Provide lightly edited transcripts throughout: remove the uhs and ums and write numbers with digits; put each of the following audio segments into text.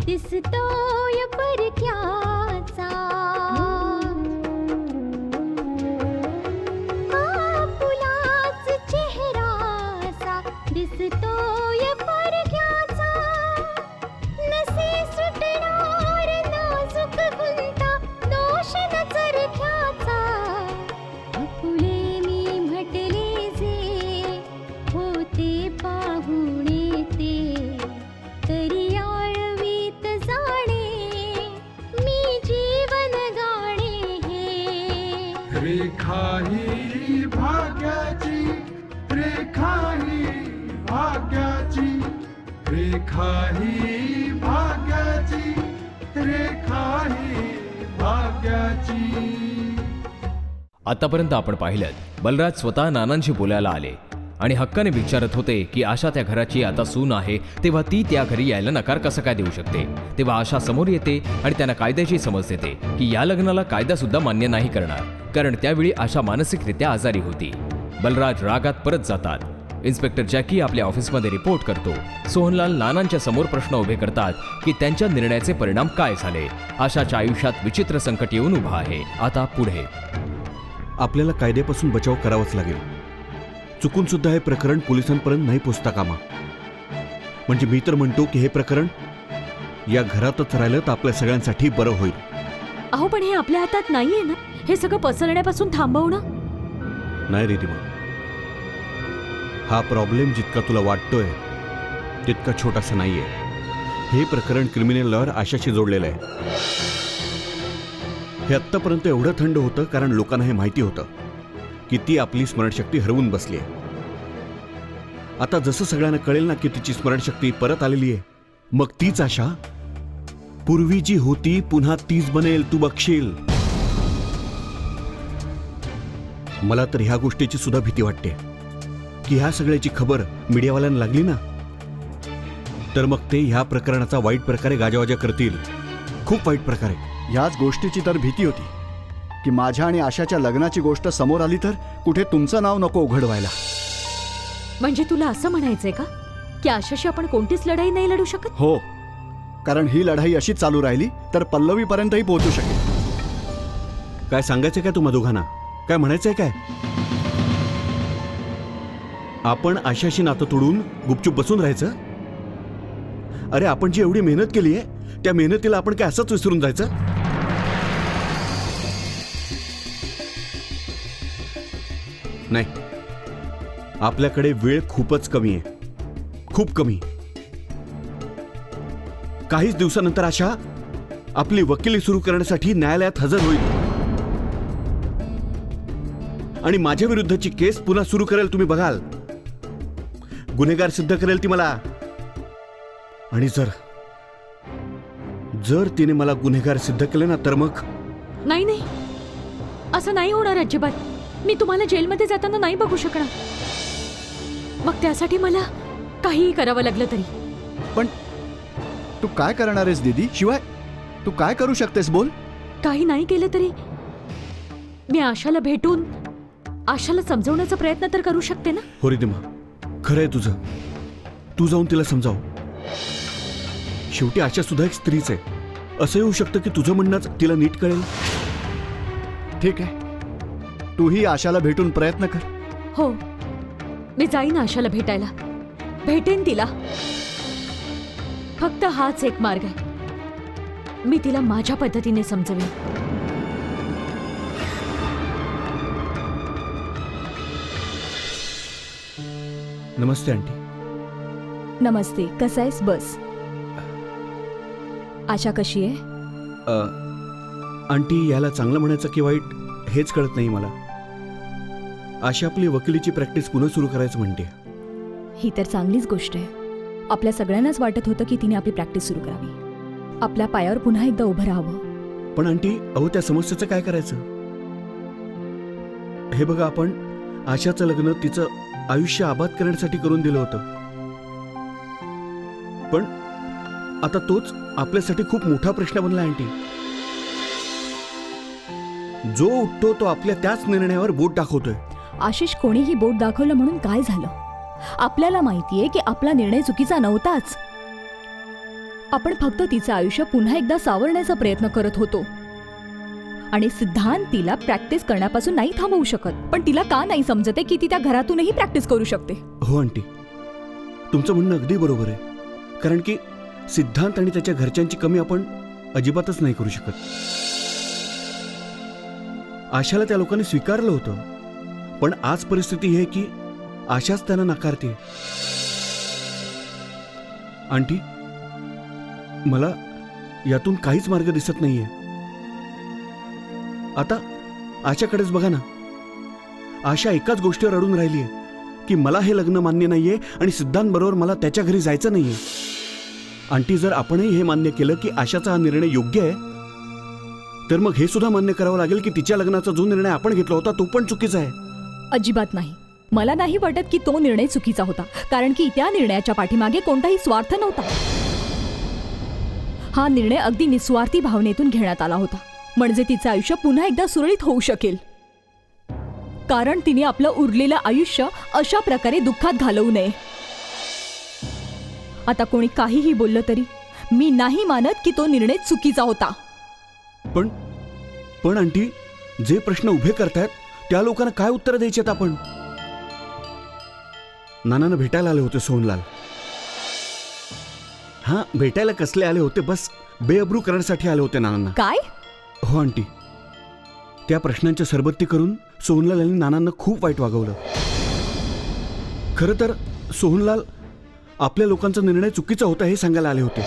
दिसतोय परक्याचा फुलाच चेहराचा दिसतोय परक्याचा नसे सुटणार नाजूक गुंता दोष न चरख्याचा फुले मी म्हटले जे होते पाहुणे ते तरी रेखा ही भाग्याची, रेखा ही भाग्याची, रेखा ही भाग्याची, रेखा ही भाग्याची. आतापर्यंत आपण पाहिलं बलराज स्वतः नानांशी बोलायला आले आणि हक्काने विचारत होते की आशा त्या घराची आता सून आहे, तेव्हा ती त्या घरी यायला नकार कसा काय देऊ शकते. तेव्हा आशा समोर येते आणि त्यांना कायद्याची समज देते की या लग्नाला कायदा सुद्धा मान्य नाही करणार, कारण त्यावेळी आशा मानसिकरित्या आजारी होती. बलराज रागात परत जातात. इन्स्पेक्टर जॅकी आपल्या ऑफिसमध्ये रिपोर्ट करतो. सोहनलाल नानांच्या समोर प्रश्न उभे करतात की त्यांच्या निर्णयाचे परिणाम काय झाले. आशाच्या आयुष्यात विचित्र संकट येऊन उभा आहे. आता पुढे आपल्याला कायद्यापासून बचाव करावाच लागेल. चुकून सुद्धा हे प्रकरण पोलिसांपर्यंत नाही पोचता कामा. म्हणजे मी तर म्हणतो की हे प्रकरण या घरातच राहिलं तर आपल्या सगळ्यांसाठी बरं होईल. अहो पण हे आपल्या हातात नाहीये ना, हे सगळं पसरण्यापासून थांबवणं. नाही रे दिमा, हा प्रॉब्लेम जितका तुला वाटतोय तितका छोटासा नाहीये. हे प्रकरण क्रिमिनल लॉयर आशाशी जोडलेलं आहे. हे आत्तापर्यंत एवढं थंड होतं कारण लोकांना हे माहिती होतं की ती आपली स्मरणशक्ती हरवून बसली आहे. आता जसं सगळ्यांना कळेल ना की तिची स्मरणशक्ती परत आलेली आहे, मग तीच आशा पूर्वी जी होती पुन्हा तीच बनेल, तू बघशील. मला तर ह्या गोष्टीची सुद्धा भीती वाटते की ह्या सगळ्याची खबर मीडियावाल्यांना लागली ना तर मग ते ह्या प्रकरणाचा वाईट प्रकारे गाजावाजा करतील, खूप वाईट प्रकारे. ह्याच गोष्टीची तर भीती होती की माझ्या आणि आशाच्या लग्नाची गोष्ट समोर आली तर कुठे तुमचं नाव नको उघड व्हायला. म्हणजे तुला असं म्हणायचंय का की आशाशी आपण कोणतीच लढाई नाही लढू शकत? हो, कारण ही लढाई अशीच चालू राहिली तर पल्लवीपर्यंतही पोहोचू शकेल. काय सांगायचंय काय तुम्हा दोघांना? काय म्हणायचंय काय? आपण आशाशी नातं तोडून गुपचूप बसून राहायचं? अरे आपण जी एवढी मेहनत केली आहे त्या मेहनतीला आपण काय असंच विसरून जायचं? नाही, आपल्याकडे वेळ खूपच कमी आहे, खूप कमी. काहीच दिवसानंतर आशा आपली वकिली सुरू करण्यासाठी न्यायालयात हजर होईल आणि माझ्या विरुद्धची केस पुन्हा सुरू करेल. तुम्ही बघाल, गुन्हेगार सिद्ध करेल ती मला. आणि जर तिने मला गुन्हेगार सिद्ध केले ना तर मग नाही नाही, असं नाही होणार अजिबात. मी तुम्हाला जेलमध्ये जाताना नाही बघू शकणार. मग त्यासाठी मला काहीही करावं लागलं तरी. पण तू काय करणार आहेस दीदी? शिवाय तू काय करू शकतेस बोल? काही नाही केलं तरी मी आशाला भेटून आशाला समजवण्याचा प्रयत्न तर करू शकते ना. हो रिदिमा, खरं आहे तुझं. तू जाऊन तिला समजाव. शेवटी आशा सुद्धा एक स्त्रीच आहे. असं येऊ शकतं की तुझं म्हणणंच तिला नीट कळेल. ठीक आहे, तूही आशाला भेटून प्रयत्न कर. हो, मी जाईन आशाला भेटायला, भेटेन तिला. फक्त हाच एक मार्ग आहे. मी तिला माझ्या पद्धतीने समजवेन. नमस्ते आंटी. नमस्ते. कसा आहेस? बस. आशा कशी आहे? आंटी, याला चांगलं म्हणायचं की वाईट हेच कळत नाही मला. आशा आपली वकिलीची प्रॅक्टिस पुन्हा सुरू करायचं म्हणते. ही तर चांगलीच गोष्ट आहे. आपल्या सगळ्यांनाच वाटत होतं की तिने आपली प्रॅक्टिस सुरू करावी, आपल्या पायावर पुन्हा एकदा उभं राहावं. पण आंटी, अहो त्या समस्येचं काय करायचं? हे बघा, आपण आशाचं लग्न तिचं आयुष्य आबाद करण्यासाठी करून दिलं होतं, पण आता तोच आपल्यासाठी खूप मोठा प्रश्न बनला आंटी. जो उठतो तो आपल्या त्याच निर्णयावर बोट दाखवतोय. आशिष, कोणीही बोट दाखवलं म्हणून काय झालं? आपल्याला माहितीये की आपला निर्णय चुकीचा नव्हताच. आपण फक्त तिचं आयुष्य पुन्हा एकदा सावरण्याचा प्रयत्न करत होतो. आणि सिद्धांत तिला प्रॅक्टिस करण्यापासून नाही थांबवू शकत, पण तिला का नाही समजते की ती त्या घरातूनही प्रॅक्टिस करू शकते? हो आंटी, तुमचं म्हणणं अगदी बरोबर आहे. कारण की सिद्धांत आणि त्याच्या घरच्यांची कमी आपण अजिबातच नाही करू शकत. आशाला त्या लोकांनी स्वीकारलं होतं, पण आज परिस्थिती ही आहे की आशाच त्यांना नाकारते. आंटी, मला यातून काहीच मार्ग दिसत नाहीये. आता आशाकडेच बघा ना. आशा एकाच गोष्टीवर अडून राहिली आहे की मला हे लग्न मान्य नाहीये आणि सिद्धांत बरोबर मला त्याच्या घरी जायचं नाहीये. आंटी, जर आपणही हे मान्य केलं की आशाचा हा निर्णय योग्य आहे, तर मग हे सुद्धा मान्य करावं लागेल की तिच्या लग्नाचा जो निर्णय आपण घेतला होता तो पण चुकीचा आहे. अजिबात नाही. मला नाही वाटत की तो निर्णय चुकीचा होता, कारण की त्या निर्णयाच्या पाठीमागे कोणताही स्वार्थ नव्हता. हा निर्णय अगदी निस्वार्थी भावनेतून घेण्यात आला होता, म्हणजे तिचं आयुष्य पुन्हा एकदा सुरळीत होऊ शकेल. कारण तिने आपलं उरलेलं आयुष्य अशा प्रकारे दुःखात घालवू नये. आता कोणी काहीही बोललं तरी मी नाही मानत की तो निर्णय चुकीचा होता. पण आंटी, जे प्रश्न उभे करतायत त्या लोकांना काय उत्तर द्यायची आहेत आपण? नानांना भेटायला आले होते सोहनलाल. हा, भेटायला कसले आले होते? बस बेअब्रू करण्यासाठी आले होते नानांना. काय? हो आंटी, त्या प्रश्नांच्या सरबत्ती करून सोहनलाल यांनी नानांना खूप वाईट वागवलं. खरं तर सोहनलाल आपल्या लोकांचा निर्णय चुकीचा होता हे सांगायला आले होते,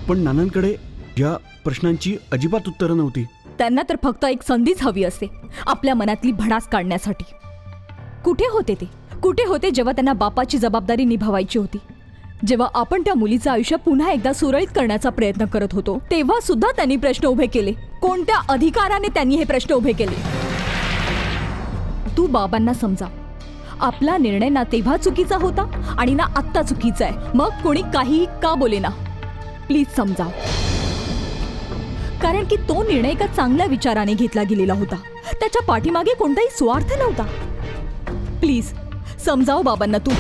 पण नानांकडे या प्रश्नांची अजिबात उत्तरं नव्हती. त्यांना तर फक्त एक संधीच हवी असते आपल्या मनातली भडास काढण्यासाठी. कुठे होते ते? कुठे होते जेव्हा त्यांना बापाची जबाबदारी निभावायची होती? जेव्हा आपण त्या मुलीचं आयुष्य पुन्हा एकदा सुरळीत करण्याचा प्रयत्न करत होतो, तेव्हा सुद्धा त्यांनी प्रश्न उभे केले. कोणत्या अधिकाराने त्यांनी हे प्रश्न उभे केले? तू बाबांना समजा, आपला निर्णय ना तेव्हा चुकीचा होता आणि ना आत्ता चुकीचा आहे. मग कोणी काहीही का बोलेना, प्लीज समजाव. कारण की तो निर्णय एका चांगल्या विचाराने घेतला गेलेला होता. त्याच्या पाठीमागे कोणताही स्वार्थ नव्हता. प्लीज समजाव बाबांना तू.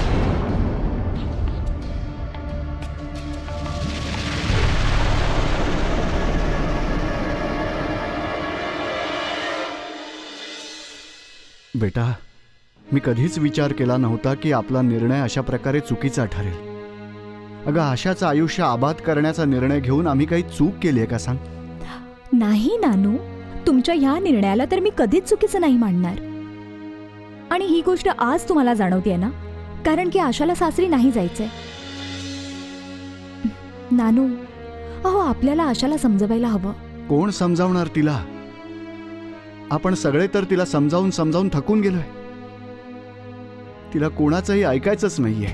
बेटा, मी कधीच विचार केला नव्हता की आपला निर्णय अशा प्रकारे चुकीचा ठरेल. अगं, आशाचं आयुष्य आबाद करण्याचा निर्णय घेऊन आम्ही काही चूक केली आहे का सांग? नाही नानू, तुमच्या ह्या निर्णयाला तर मी कधीच चुकीचं नाही मानणार. आणि ही गोष्ट आज तुम्हाला जाणवतेय ना, कारण की आशाला सासरी नाही जायचंय. नानू, अहो आपल्याला आशाला समजवायला हवं. कोण समजावणार तिला? आपण सगळे तर तिला समजावून समजावून थकून गेलोय. तिला कोणाचंही ऐकायचंच नाहीये.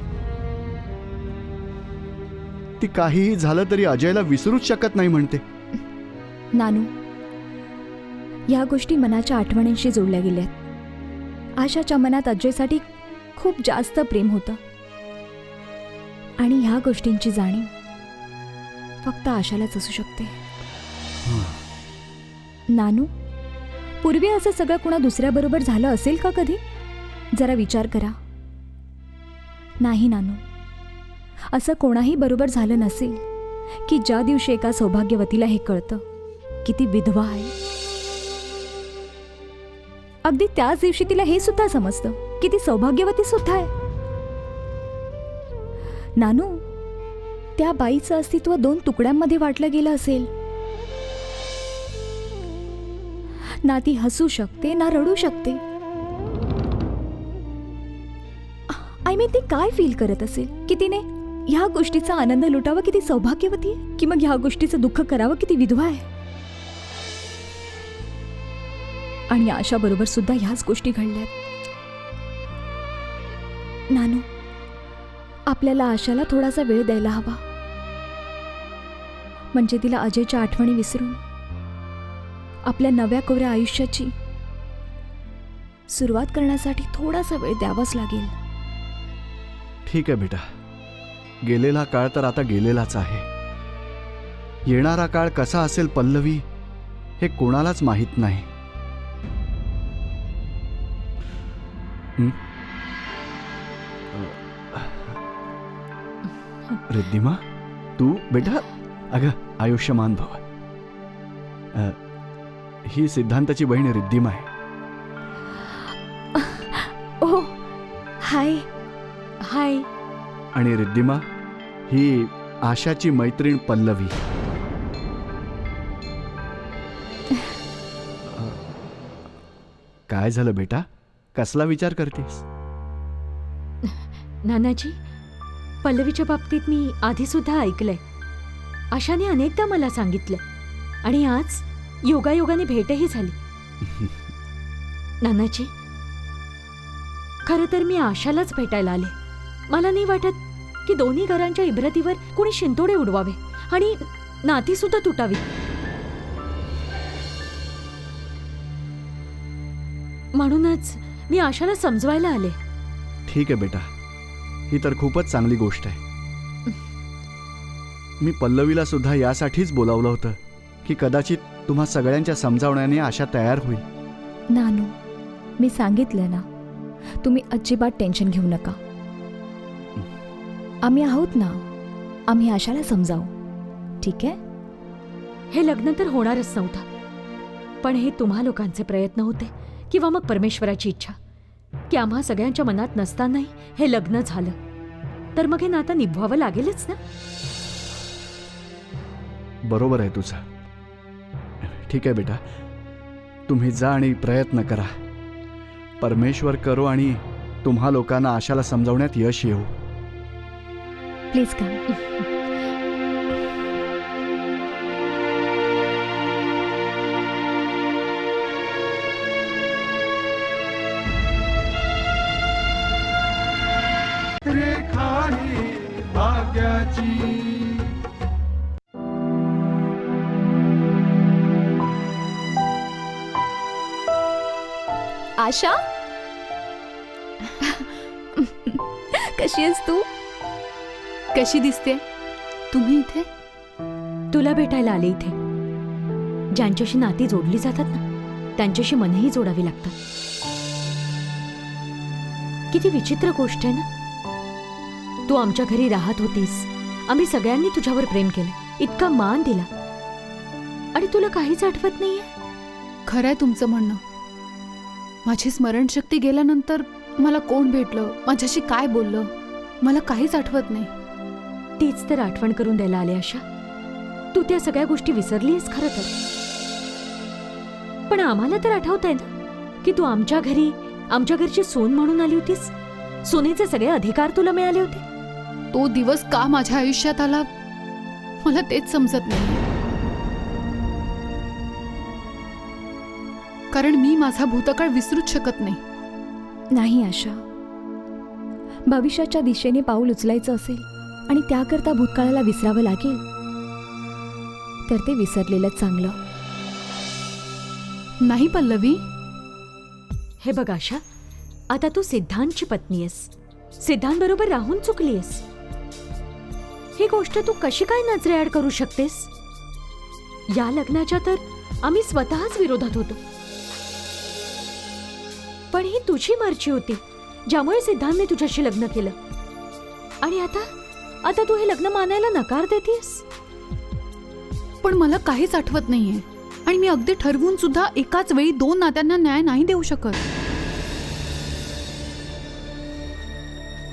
ती काहीही झालं तरी अजयला विसरूच शकत नाही म्हणते. नानू, या गोष्टी मनाच्या आठवणींशी जोडल्या गेल्यात. आशाच्या मनात अजयसाठी खूप जास्त प्रेम होतं आणि ह्या गोष्टींची जाणीव फक्त आशालाच असू शकते. नानू, पूर्वी असं सगळं कुणा दुसऱ्याबरोबर झालं असेल का कधी? जरा विचार करा. नाही नानू, असं कोणाही बरोबर झालं नसेल की ज्या दिवशी एका सौभाग्यवतीला हे कळतं की ती विधवा आहे, अगदी त्याच दिवशी तिला हे सुद्धा समजतं की ती सौभाग्यवती सुद्धा आहे. नानू, त्या बाईचं अस्तित्व 2 तुकड्यांमध्ये वाटलं गेलं असेल. ना ती हसू शकते ना रडू शकते. आय मीन ती काय फील करत असेल की तिने ह्या गोष्टीचा आनंद लुटावा की ती सौभाग्यवती आहे, की मग ह्या गोष्टीचं दुःख करावं की ती विधवा आहे. आणि आशा बरोबर सुद्धा ह्याच गोष्टी घडल्यात. नानू, आपल्याला आशाला थोडासा वेळ द्यायला हवा. म्हणजे तिला अजयच्या आठवणी विसरून आपल्या नव्या कोऱ्या आयुष्याची सुरुवात करण्यासाठी थोडासा वेळ द्यावाच लागेल. ठीक आहे बेटा, गेलेला काळ तर आता गेलेलाच आहे. येणारा काळ कसा असेल पल्लवी, हे कोणालाच माहीत नाही. रिद्धिमा, तू बेटा, अगं आयुष्यमान भव. ही सिद्धांताची बहीण रिद्धिमा आहे. ओ हाय. हाय. आणि रिद्धिमा ही आशाची मैत्रीण पल्लवी. काय झालं बेटा, कसला विचार करतेस? नानाजी, पल्लवीच्या बाबतीत मी आधी सुद्धा ऐकलंय. आशाने अनेकदा मला सांगितलं आणि आज योगायोगाने भेटही झाली. नानाजी, खरं तर मी आशालाच भेटायला आले. मला नाही वाटत की दोन्ही घरांच्या इब्रतीवर कोणी शिंतोडे उडवावे आणि नाती सुद्धा तुटावी. म्हणूनच मी आशाला समजवायला आले. ठीक आहे बेटा, ही तर खूपच चांगली गोष्ट आहे. मी पल्लवीला सुद्धा यासाठीच बोलावलं होतं की कदाचित तुम्हा सगळ्यांच्या समजावण्याने आशा तयार होईल. नानू, मी सांगितलं ना, तुम्ही अजिबात टेन्शन घेऊ नका. आम्ही आहोत ना, आम्ही आशाला समजावू. ठीक आहे? हे लग्न तर होणारच नव्हतं, पण हे तुम्हा लोकांचे प्रयत्न होते किंवा मग परमेश्वराची इच्छा की आम्हा सगळ्यांच्या मनात नसतानाही हे लग्न झालं, तर मग हे नातं निभवावं लागेलच ना. बरोबर आहे तुझं. ठीक आहे बेटा, तुम्ही जा आणि प्रयत्न करा. परमेश्वर करो आणि तुम्हा लोकांना आशाला समजावण्यात यश येऊ. Please come. रेखा ही भाग्याची. आशा, कशी आहेस तू? कशी दिसते? तुम्ही इथे? तुला भेटायला आले इथे. ज्यांच्याशी नाती जोडली जातात ना, त्यांच्याशी मनही जोडावी लागतात. किती विचित्र गोष्ट आहे ना. तू आमच्या घरी राहत होतीस, आम्ही सगळ्यांनी तुझ्यावर प्रेम केलं, इतका मान दिला, आणि तुला काहीच आठवत नाहीये. खरंय तुमचं म्हणणं. माझी स्मरणशक्ती गेल्यानंतर मला कोण भेटलं, माझ्याशी काय बोललं, मला काहीच आठवत नाही. तीच तर आठवण करून द्यायला आले आशा. तू त्या सगळ्या गोष्टी विसरलीस खरं तर, पण आम्हाला तर आठवतंय ना की तू आमच्या घरी आमच्या घरची सून म्हणून आली होतीस. सुनेचे सगळे अधिकार तुला मिळाले होते. तो दिवस का माझ्या आयुष्यात आला मला तेच समजत नाही. कारण मी माझा भूतकाळ विसरूच शकत नाही. नाही आशा, भविष्याच्या दिशेने पाऊल उचलायचं असेल आणि त्याकरता भूतकाळाला विसरावं लागेल, तर ते विसरलेलं चांगलं. नाही पल्लवी, हे बघ आशा, आता तू सिद्धांतची पत्नी आहेस. सिद्धांत राहून चुकलीस. ही गोष्ट तू कशी काय नजरेआड करू शकतेस? या लग्नाच्या तर आम्ही स्वतःच विरोधात होतो, पण ही तुझी मर्जी होती ज्यामुळे सिद्धांतने तुझ्याशी लग्न केलं, आणि आता तू हे लग्न मानायला नकार देतेस. पण मला काहीच आठवत नाहीये आणि मी अगदी ठरवून सुद्धा एकाच वेळी 2 नात्यांना न्याय नाही देऊ शकत.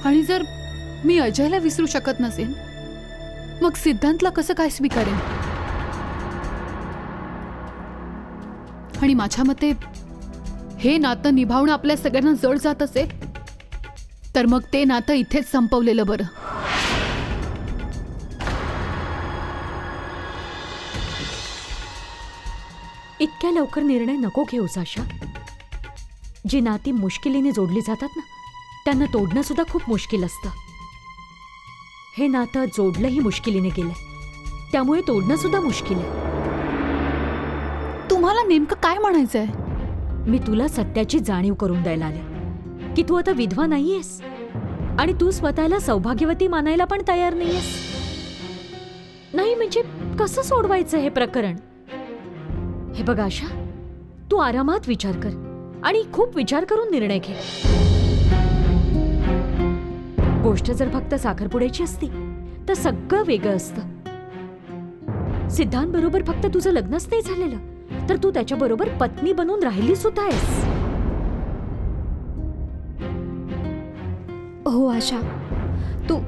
आणि जर मी अजयला विसरू शकत नसेन, मग सिद्धांतला कसं काय स्वीकारेन? आणि माझ्या मते हे नातं निभावणं आपल्या सगळ्यांना जड जात असेल तर मग ते नातं इथेच संपवलेलं बरं. इतक्या लवकर निर्णय नको घेऊस आशा. जी नाती मुश्किलीने जोडली जातात ना, त्यांना तोडणं सुद्धा खूप मुश्किल असतं. हे नातं जोडलंही मुश्किलीने गेलंय, त्यामुळे तोडणं सुद्धा मुश्किल आहे. तुम्हाला नेमकं काय म्हणायचंय? मी तुला सत्याची जाणीव करून द्यायला आले की तू आता विधवा नाहीयेस आणि तू स्वतःला सौभाग्यवती मानायला पण तयार नाहीयेस. नाही म्हणजे कसं सोडवायचं हे प्रकरण? हे बघ आशा, तू आरामात विचार कर आणि खूप विचार करून निर्णय घे. गोष्ट जर फक्त साखरपुड्याची असती तर सगळं वेगळं असतं. सिद्धांत फक्त तुझं लग्नच नाही झालेलं, तर तू त्याच्याबरोबर पत्नी बनून राहिली सुद्धा आहेस. हो आशा, तू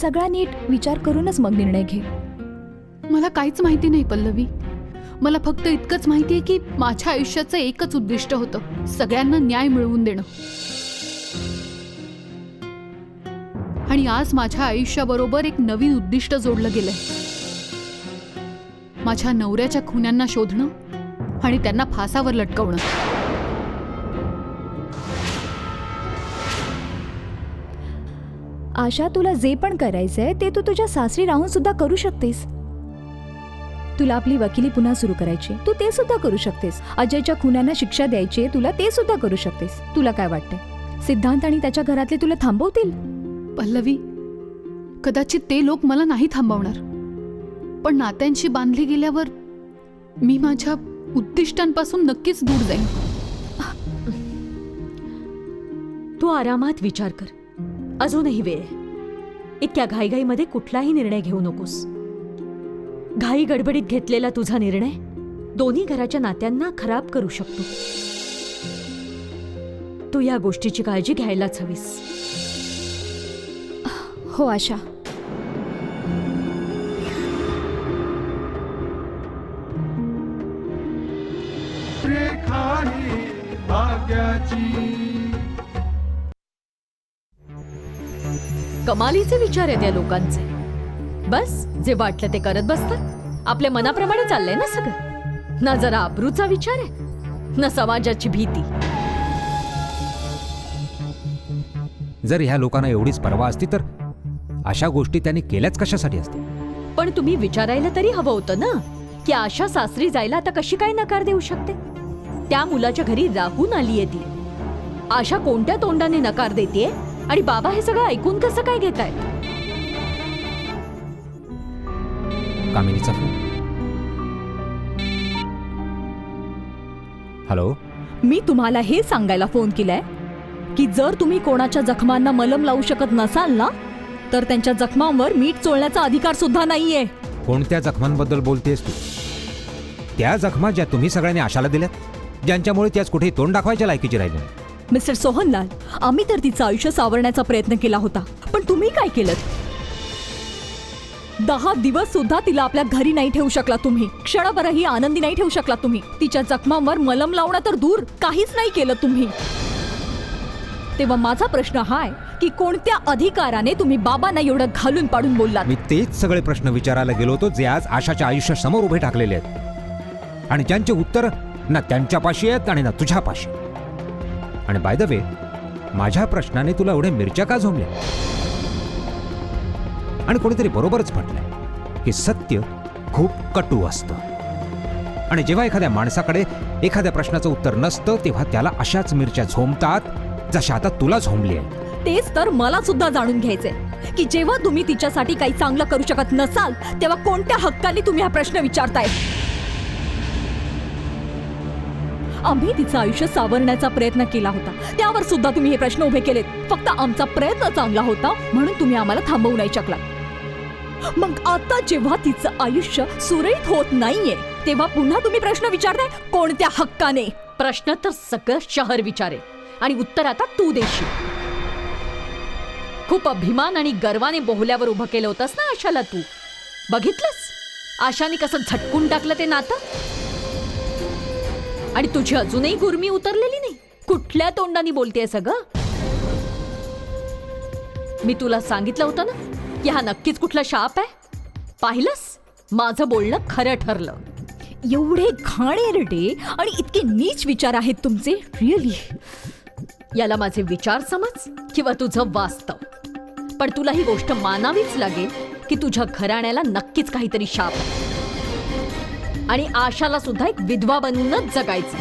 सगळा नीट विचार करूनच मग निर्णय घे. मला काहीच माहिती नाही पल्लवी. मला फक्त इतकंच माहिती आहे की माझ्या आयुष्याचं एकच उद्दिष्ट होतं, सगळ्यांना न्याय मिळवून देणं. आणि आज माझ्या आयुष्याबरोबर एक नवीन उद्दिष्ट जोडलं गेलंय. माझ्या नवऱ्याच्या खुन्यांना शोधणं आणि त्यांना फासावर लटकवणं. आशा, तुला जे पण करायचंय ते तू तुझ्या सासरी राहून सुद्धा करू शकतेस. तुला आपली वकिली पुन्हा सुरू करायची, तू ते सुद्धा करू शकतेस. अजयच्या खुन्यांना शिक्षा द्यायची, तुला ते सुद्धा करू शकतेस. तुला काय वाटतंय, सिद्धांत आणि त्याच्या घरातले तुला थांबवतील? पल्लवी, कदाचित ते लोक मला नाही थांबवणार, पण नात्यांशी बांधली गेल्यावर मी माझ्या उद्दिष्टांपासून नक्कीच दूर जाईन. तू आरामात विचार कर, अजूनही वेळ आहे. इतक्या घाईघाईमध्ये कुठलाही निर्णय घेऊ नकोस. घाई गडबडीत घेतलेला तुझा निर्णय दोन्ही घराच्या नात्यांना खराब करू शकतो. तू या गोष्टीची काळजी घ्यायलाच हवीस. हो आशा. रेखा ही भाग्याची. कमालीचे विचार आहेत या लोकांचे. बस जे वाटलं ते करत बसतात. आपल्या मनाप्रमाणे चाललंय ना सगळं. ना जरा आबरूचा विचार आहे ना समाजाची भीती. जर ह्या लोकांना एवढीच पर्वा असती तर अशा गोष्टी त्यांनी केल्याच कशासाठी असतील? पण तुम्ही विचारायला तरी हवं होतं ना की आशा सासरी जायला आता कशी काय नकार देऊ शकते? त्या मुलाच्या घरी राहून आलीये ती. आशा कोणत्या तोंडाने नकार देतेय आणि बाबा हे सगळं ऐकून कसं काय घेतायत? कामिनीचा फोन. हॅलो. मी तुम्हाला हे सांगायला फोन केलाय की जर तुम्ही कोणाच्या जखमांना मलम लावू शकत नसाल ना, तर त्यांच्या जखमांवर मीठ चोळण्याचा अधिकार सुद्धा नाहीये. कोणत्या जखमांबद्दल बोलतेस तू? त्या जखमा ज्या तुम्ही सगळ्यांनी आशाला दिल्यात, ज्यांच्यामुळे त्याच कुठे तोंड दाखवायच्या लायकीची राहिली नाही. मिस्टर सोहनलाल, आम्ही तर तिचं आयुष्य सावरण्याचा प्रयत्न केला होता, पण तुम्ही काय केलं? 10 दिवस सुद्धा तिला आपल्या घरी नाही ठेवू शकला तुम्ही. क्षणभरही आनंदी नाही ठेवू शकला तुम्ही. तिच्या जखमांवर मलम लावणं तर दूर, काहीच नाही केलं तुम्ही. तेव्हा माझा प्रश्न हा आहे की कोणत्या अधिकाराने तुम्ही बाबांना एवढं घालून पाडून बोललात? मी तेच सगळे प्रश्न विचारायला गेलो होतो जे आज आशाच्या आयुष्यासमोर उभे टाकलेले आहेत, आणि त्यांचे उत्तर ना त्यांच्यापाशी आहेत आणि ना तुझ्यापाशी. आणि बाय द वे, माझ्या प्रश्नाने तुला एवढे मिरच्या का झोंबल्या? आणि कोणीतरी बरोबरच म्हटलंय की सत्य खूप कटू असतं, आणि जेव्हा एखाद्या माणसाकडे एखाद्या प्रश्नाचं उत्तर नसतं तेव्हा त्याला अशाच मिरच्या झोंबतात जशा आता तुला झोंबली आहे. तेच तर मला सुद्धा जाणून घ्यायचंय की जेव्हा तुम्ही तिच्यासाठी काही चांगलं करू शकत नसाल तेव्हा कोणत्या हक्काने तुम्ही हा प्रश्न विचारताय? आम्ही तिचं आयुष्य सावरण्याचा प्रयत्न केला होता, त्यावर सुद्धा तुम्ही हे प्रश्न उभे केलेत. फक्त आमचा प्रयत्न चांगला होता म्हणून तुम्ही आम्हाला थांबवू नाही शकलात. मग आता जेव्हा तिचं आयुष्य सुरळीत होत नाहीये तेव्हा पुन्हा तुम्ही प्रश्न विचारताय कोणत्या हक्काने? प्रश्न तर सगळं शहर विचारे आणि उत्तर आता तू देशील. खूप अभिमान आणि गर्वाने बोहल्यावर उभं केलं होतंस ना आशाला तू. बघितलंस आशाने कसं झटकून टाकलं ते नातं. आणि तुझी अजूनही गुरमी उतरलेली नाही. कुठल्या तोंडाने बोलतेय सगळं. मी तुला सांगितलं होतं ना की हा नक्कीच कुठला शाप आहे. पाहिलंस माझं बोलणं खरं ठरलं. एवढे घाणेरडे आणि इतके नीच विचार आहेत तुमचे. रिअली. याला माझे विचार समज किंवा तुझं वास्तव, पण तुला ही गोष्ट मानावीच लागेल की तुझ्या घराण्याला नक्कीच काहीतरी शाप आहे. आणि आशाला सुद्धा एक विधवा बनवूनच जगायचं.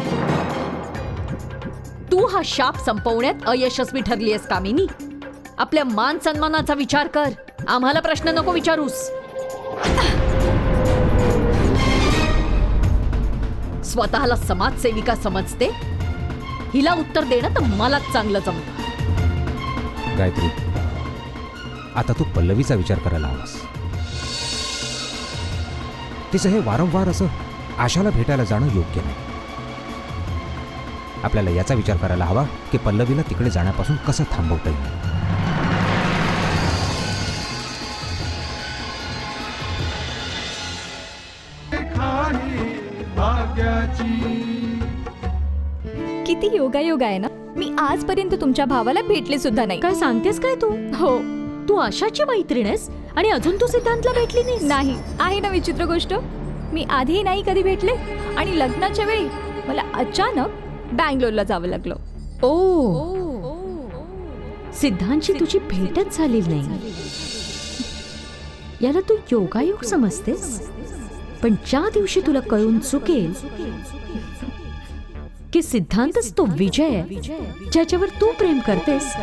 तू हा शाप संपवण्यात अयशस्वी ठरली आहेस कामिनी. आपल्या मान सन्मानाचा विचार कर. आम्हाला प्रश्न नको विचारूस. स्वतःला समाजसेविका समजते. हिला उत्तर देणं तर मलाच चांगलं जमतं. गायत्री, आता तू पल्लवीचा विचार करायला हवास. तिचं हे वारंवार असं आशाला भेटायला जाणं योग्य नाही. आपल्याला याचा विचार करायला हवा की पल्लवीला तिकडे जाण्यापासून कसं थांबवता येईल. किती योगायोग आहे ना. मी आजपर्यंत तुमच्या भावाला भेटले सुद्धा नाही. काय सांगतेस काय तू? हो. तू आशाची मैत्रीण आहेस आणि अजून तू सिद्धांतला भेटली नाहीस? नाही. आहे ना विचित्र गोष्ट. मी आधीही नाही कधी भेटले आणि लग्नाच्या वेळी मला अचानक बँगलोरला जावं लागलं. ओ, सिद्धांतची तुझी भेटच झालेली नाही. याला तू योगायोग समजतेस? पण ज्या दिवशी तुला कळून चुकेल की सिद्धांतच तो विजय आहे ज्याच्यावर तू प्रेम करतेस,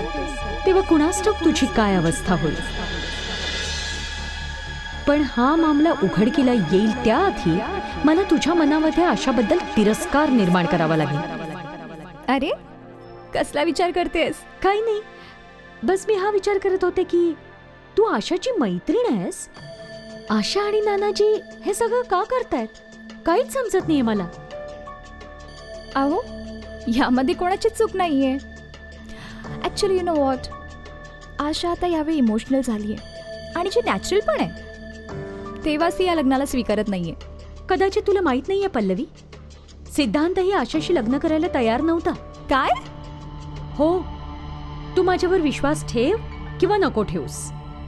तेव्हा कुणास ठाऊक तुझी काय अवस्था होईल. पण हा मामला उघडकीला येईल त्याआधी मला तुझ्या मनामध्ये आशाबद्दल तिरस्कार निर्माण करावा लागेल. अरे कसला विचार करतेस? काही नाही, बस मी हा विचार करत होते की तू आशाची मैत्रीण आहेस. आशा आणि नानाजी हे सगळं का करतायत? काहीच समजत नाहीये मला. अहो यामध्ये कोणाची चूक नाहीये. ऍक्च्युली यू नो व्हॉट, आशा आता यावेळी इमोशनल झालीये आणि जे नॅचरल पण आहे तेव्हाच ती या लग्नाला स्वीकारत नाहीये. कदाचित तुला माहित नाहीये पल्लवी, सिद्धांतही आशाशी लग्न करायला तयार नव्हता. काय? हो, तू माझ्यावर विश्वास ठेव किंवा नको ठेवूस,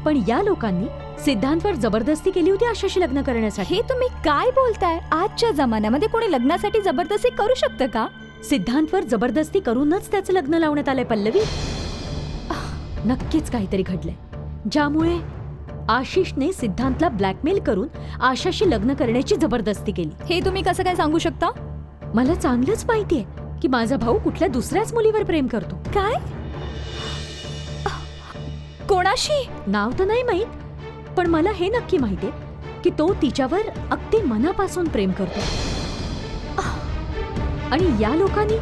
पण या लोकांनी सिद्धांतवर जबरदस्ती केली होती आशाशी लग्न करण्यासाठी. हे तुम्ही काय बोलताय? आजच्या जमान्यामध्ये कोणी लग्नासाठी जबरदस्ती करू शकतं का? सिद्धांतवर जबरदस्ती करूनच त्याचं लग्न लावण्यात आलंय पल्लवी. नक्कीच काहीतरी घडलंय ज्यामुळे आशिषने सिद्धांतला ब्लॅकमेल करून आशाशी लग्न करण्याची जबरदस्ती केली. हे तुम्ही कसं काय सांगू शकता? मला चांगलंच माहितीये की माझा भाऊ कुठल्या दुसऱ्याच मुलीवर प्रेम करतो. काय? कोणाशी? नाव तर नाही माहित, पण मला हे नक्की माहितीये की तो तिच्यावर अगदी मनापासून प्रेम करतो. आणि या लोकांनी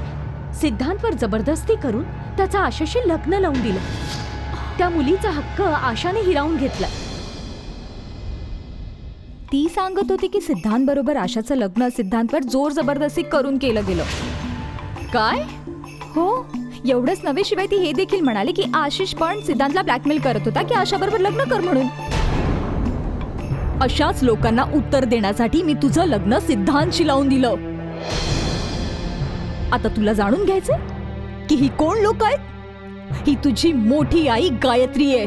सिद्धांतवर जबरदस्ती करून त्याचा आशाशी लग्न लावून दिलं. त्या मुलीचा हक्क आशाने हिरावून घेतला. ती सांगत होती की सिद्धांत बरोबर आशाचं लग्न सिद्धांतवर जोर जबरदस्ती करून केलं गेलं. काय? हो, एवढंच नव्हे, शिवाय ती हे देखील म्हणाली की आशिष पण सिद्धांतला ब्लॅकमेल करत होता की आशा बरोबर लग्न कर म्हणून. अशाच लोकांना उत्तर देण्यासाठी मी तुझं लग्न सिद्धांतशी लावून दिलं. आता तुला जाणून घ्यायचं की ही कोण लोक आहेत? ही तुझी मोठी आई गायत्री आहे.